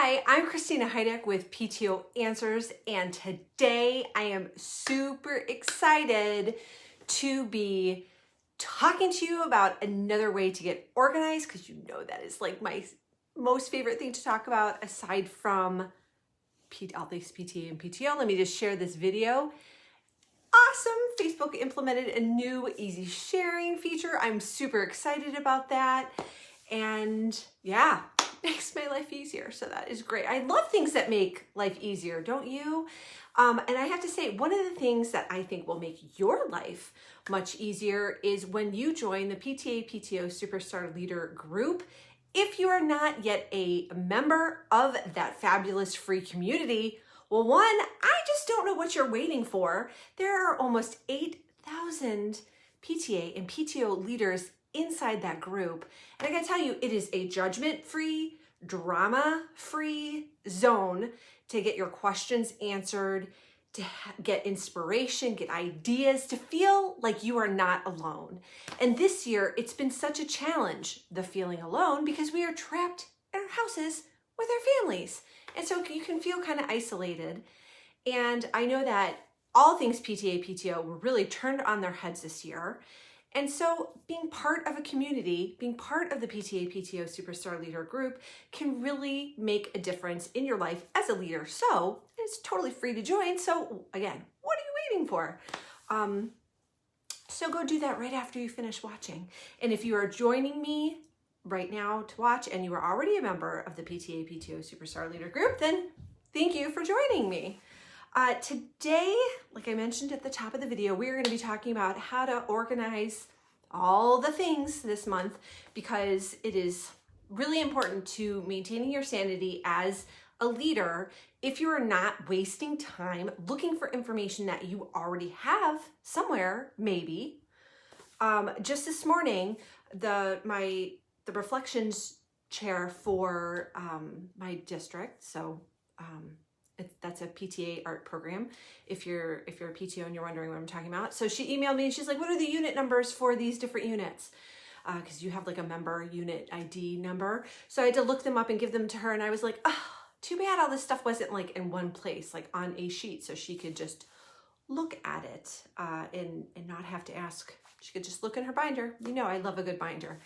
Hi, I'm Christina Heideck with PTO Answers, and today I am super excited to be talking to you about another way to get organized, because you know that is like my most favorite thing to talk about aside from all these PTA and PTO. Let me just share this video. Awesome! Facebook implemented a new easy sharing feature. I'm super excited about that. And yeah, makes my life easier. So that is great. I love things that make life easier, don't you? And I have to say, one of the things that I think will make your life much easier is when you join the PTA PTO Superstar Leader group. If you are not yet a member of that fabulous free community, well, one, I just don't know what you're waiting for. There are almost 8,000 PTA and PTO leaders inside that group. And I gotta tell you, it is a judgment-free, drama-free zone to get your questions answered, to get inspiration, get ideas, to feel like you are not alone. And this year, it's been such a challenge, the feeling alone, because we are trapped in our houses with our families. And so you can feel kind of isolated. And I know that all things PTA, PTO were really turned on their heads this year. And so being part of a community, being part of the PTA PTO Superstar Leader group can really make a difference in your life as a leader. So it's totally free to join. So again, what are you waiting for? So go do that right after you finish watching. And if you are joining me right now to watch and you are already a member of the PTA PTO Superstar Leader group, then thank you for joining me. Today, like I mentioned at the top of the video, we're going to be talking about how to organize all the things this month, because it is really important to maintaining your sanity as a leader if you are not wasting time looking for information that you already have somewhere, maybe. Just this morning, the reflections chair for my district, so that's a PTA art program. If you're a PTO and you're wondering what I'm talking about. So she emailed me and she's like, what are the unit numbers for these different units? Because you have like a member unit ID number. So I had to look them up and give them to her. And I was like, oh, too bad all this stuff wasn't like in one place, like on a sheet. So she could just look at it and not have to ask. She could just look in her binder. You know, I love a good binder.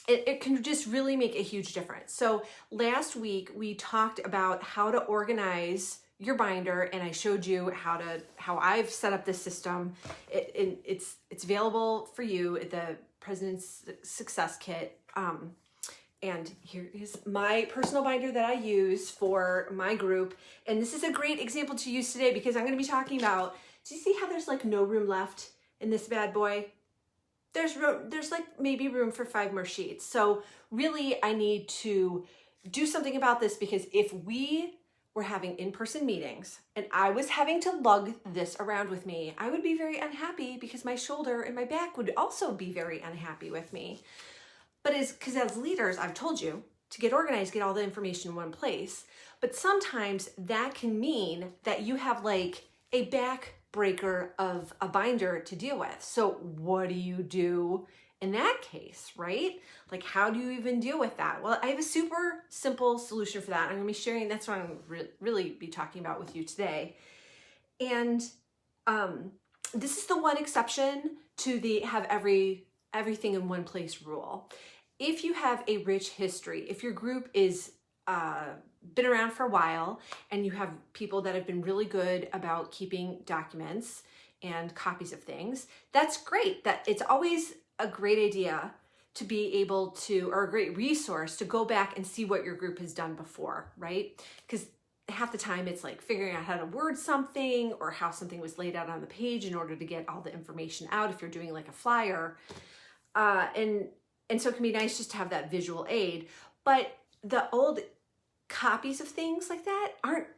It can just really make a huge difference. So last week we talked about how to organize your binder, and I showed you how I've set up this system. It's available for you at the President's Success Kit. And here is my personal binder that I use for my group. And this is a great example to use today because I'm going to be talking about, do you see how there's like no room left in this bad boy? There's like maybe room for 5 more sheets. So really I need to do something about this, because if we were having in-person meetings and I was having to lug this around with me, I would be very unhappy, because my shoulder and my back would also be very unhappy with me. But because as leaders, I've told you to get organized, get all the information in one place. But sometimes that can mean that you have like a back breaker of a binder to deal with. So what do you do in that case, right? Like, how do you even deal with that? Well, I have a super simple solution for that. I'm going to be sharing, that's what I'm really be talking about with you today. And this is the one exception to the have everything in one place rule. If you have a rich history, if your group is been around for a while and you have people that have been really good about keeping documents and copies of things, that's great. That it's always a great idea to be able to, or a great resource to go back and see what your group has done before, right? Because half the time it's like figuring out how to word something or how something was laid out on the page in order to get all the information out if you're doing like a flyer. And so it can be nice just to have that visual aid. But the old copies of things like that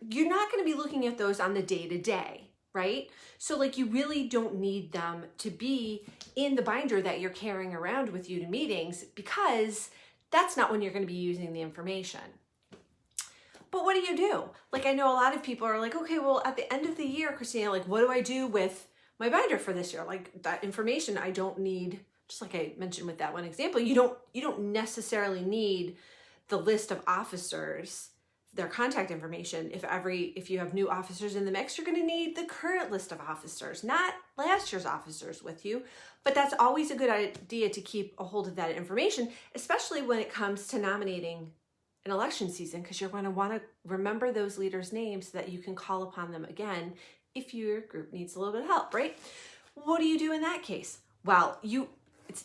you're not going to be looking at those on the day-to-day, right? So like you really don't need them to be in the binder that you're carrying around with you to meetings, because that's not when you're going to be using the information. But what do? Like, I know a lot of people are like, okay, well, at the end of the year, Christina, like, what do I do with my binder for this year? Like, that information I don't need, just like I mentioned with that one example, you don't necessarily need the list of officers, their contact information. If you have new officers in the mix, you're going to need the current list of officers, not last year's officers with you. But that's always a good idea to keep a hold of that information, especially when it comes to nominating an election season, because you're going to want to remember those leaders' names so that you can call upon them again if your group needs a little bit of help, right? What do you do in that case? Well,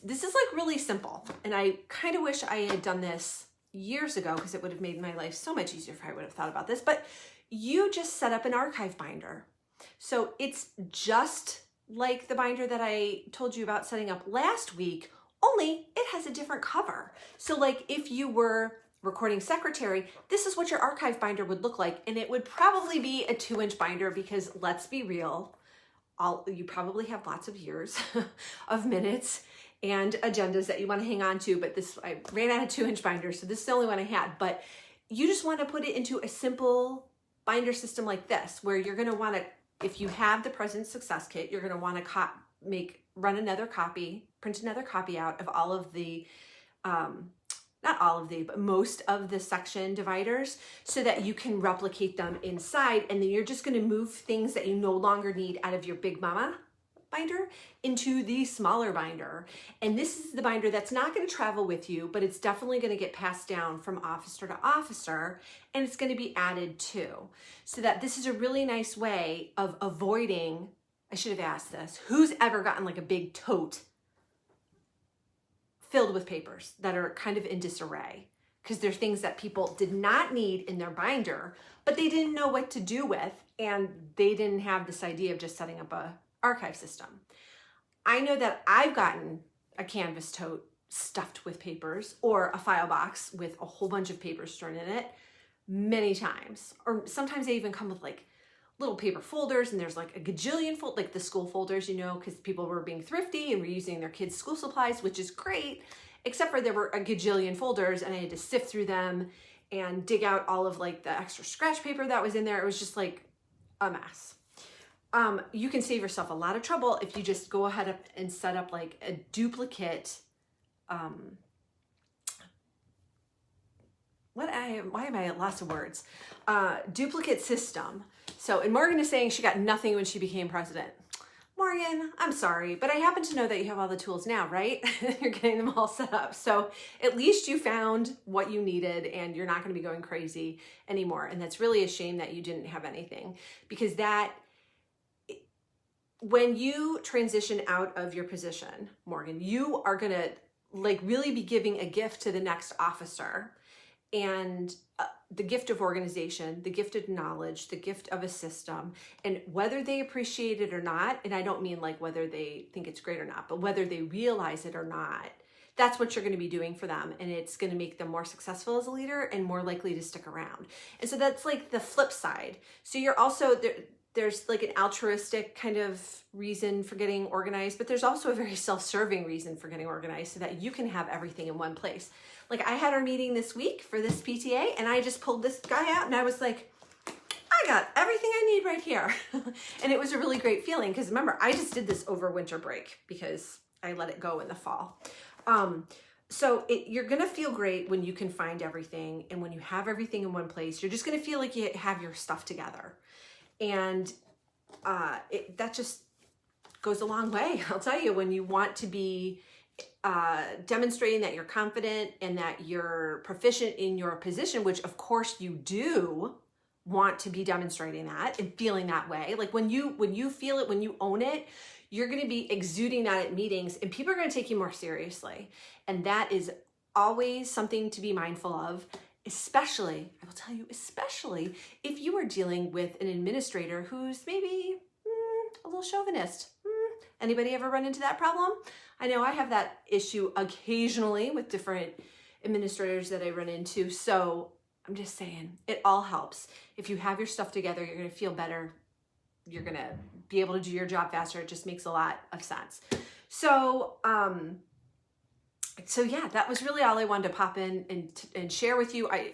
this is like really simple, and I kind of wish I had done this years ago because it would have made my life so much easier if I would have thought about this, but you just set up an archive binder. So it's just like the binder that I told you about setting up last week, only it has a different cover. So like if you were recording secretary, this is what your archive binder would look like, and it would probably be a 2-inch binder because let's be real, you probably have lots of years of minutes and agendas that you want to hang on to, but I ran out of 2-inch binders, so this is the only one I had. But you just want to put it into a simple binder system like this, where you're going to want to, if you have the President's Success Kit, you're going to want to print another copy out of all of the, not all of the, but most of the section dividers, so that you can replicate them inside. And then you're just going to move things that you no longer need out of your Big Mama binder into the smaller binder. And this is the binder that's not going to travel with you, but it's definitely going to get passed down from officer to officer, and it's going to be added to. So that this is a really nice way of avoiding, I should have asked this, who's ever gotten like a big tote filled with papers that are kind of in disarray? Because they're things that people did not need in their binder, but they didn't know what to do with, and they didn't have this idea of just setting up a archive system. I know that I've gotten a canvas tote stuffed with papers, or a file box with a whole bunch of papers thrown in it many times. Or sometimes they even come with like little paper folders, and there's like a gajillion like the school folders, because people were being thrifty and reusing their kids' school supplies, which is great, except for there were a gajillion folders, and I had to sift through them and dig out all of like the extra scratch paper that was in there. It was just like a mess. You can save yourself a lot of trouble if you just go ahead and set up like a duplicate, why am I at lots of words? Duplicate system. So, and Morgan is saying she got nothing when she became president. Morgan, I'm sorry, but I happen to know that you have all the tools now, right? You're getting them all set up. So at least you found what you needed, and you're not going to be going crazy anymore. And that's really a shame that you didn't have anything, because when you transition out of your position, Morgan, you are going to like really be giving a gift to the next officer, and the gift of organization, the gift of knowledge, the gift of a system. And whether they appreciate it or not, and I don't mean like whether they think it's great or not, but whether they realize it or not, that's what you're going to be doing for them. And it's going to make them more successful as a leader and more likely to stick around. And so that's like the flip side. So you're also, there's like an altruistic kind of reason for getting organized, but there's also a very self-serving reason for getting organized, so that you can have everything in one place. Like I had our meeting this week for this PTA, and I just pulled this guy out, and I was like, I got everything I need right here. And it was a really great feeling, because remember, I just did this over winter break because I let it go in the fall. So you're going to feel great when you can find everything, and when you have everything in one place, you're just going to feel like you have your stuff together. And that just goes a long way. I'll tell you, when you want to be demonstrating that you're confident and that you're proficient in your position, which of course you do want to be demonstrating that and feeling that way. Like when you feel it, when you own it, you're going to be exuding that at meetings, and people are going to take you more seriously. And that is always something to be mindful of. Especially, I will tell you, especially if you are dealing with an administrator who's maybe a little chauvinist. Anybody ever run into that problem? I know I have that issue occasionally with different administrators that I run into. So I'm just saying, it all helps. If you have your stuff together, you're going to feel better. You're going to be able to do your job faster. It just makes a lot of sense. So, So yeah, that was really all I wanted to pop in and share with you. I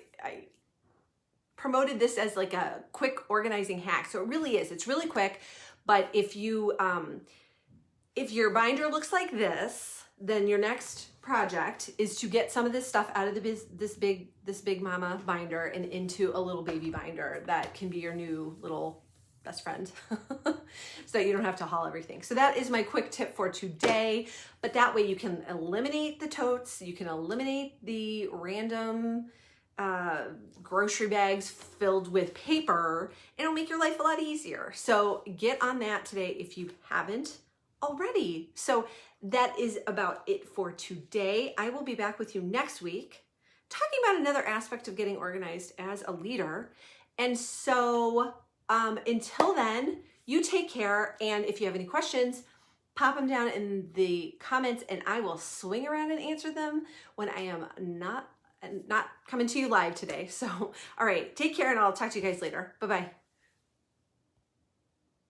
promoted this as like a quick organizing hack. So it really is. It's really quick. But if your binder looks like this, then your next project is to get some of this stuff out of the this big mama binder and into a little baby binder that can be your new little best friend so that you don't have to haul everything. So that is my quick tip for today, but that way you can eliminate the totes, you can eliminate the random grocery bags filled with paper, and it'll make your life a lot easier. So get on that today if you haven't already. So that is about it for today. I will be back with you next week talking about another aspect of getting organized as a leader. And so until then, you take care. And if you have any questions, pop them down in the comments and I will swing around and answer them when I am not coming to you live today. So, all right, take care and I'll talk to you guys later. Bye-bye.